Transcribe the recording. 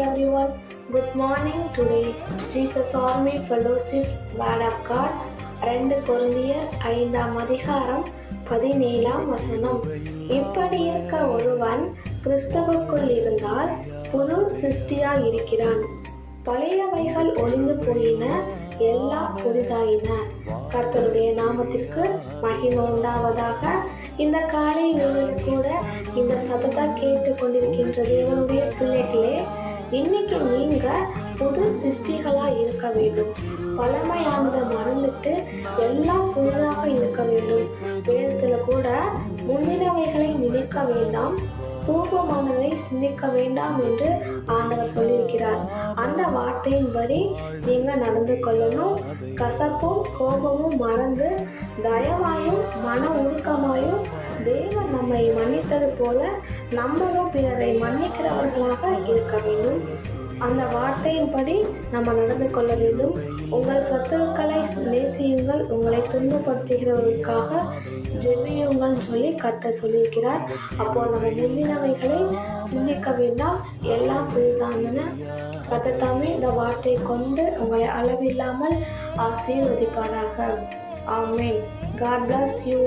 everyone. Good morning today. Jesus Army Fellowship Word of God 2 கொரிந்தியர் 5ஆம் அதிகாரம் 17ஆம் வசனம். இப்படி இருக்க ஒருவன் கிறிஸ்துவுக்குள் இருந்தால் புது சிருஷ்டியாய் இருக்கிறான். பழையவைகள் ஒளிந்து போயின, எல்லாம் புதிதாயின. கர்த்தருடைய நாமத்திற்கு மகிமை உண்டாவதாக. இந்த காலை வேளையில் கூட இந்த சத்தத்தை கேட்டு கொண்டிருக்கின்ற தேவனுடைய பிள்ளைகளே, இன்னைக்கு நீங்க புது சிருஷ்டிகளா இருக்க வேண்டும். பழமையானதை மறந்துட்டு எல்லாம் புதிதாக இருக்க வேண்டும். வேதத்துல கூட முந்தினவைகளை நினைக்க வேண்டாம், பூர்வமானதை சிந்திக்க வேண்டாம் என்று ஆண்டவர் சொல்லியிருக்கிறார். அந்த வார்த்தையின்படி நீங்க நடந்து கொள்ளணும். கசப்பும் கோபமும் மறந்து தயவாயும் மன உருக்கமாயும் தேவன் நம்மை மன்னித்தது போல நம்மளும் பிறரை மன்னிக்கிறவர்களாக இருக்க வேண்டும். அந்த வார்த்தையின்படி நம்ம நடந்து கொள்ள வேண்டும். உங்கள் சத்துருக்களை நேசியுங்கள், உங்களை துன்பப்படுத்துகிறவர்களுக்காக ஜெபியுங்கள் சொல்லி கர்த்தர் சொல்லியிருக்கிறார். அப்போ நம்ம முந்தினவைகளை சிந்திக்க வேண்டாம், எல்லாம் புதிதான. கர்த்தர் தாமே இந்த வார்த்தையை கொண்டு உங்களை அளவில்லாமல் ஆசீர்வதிப்பாராக. ஆமென். God bless you.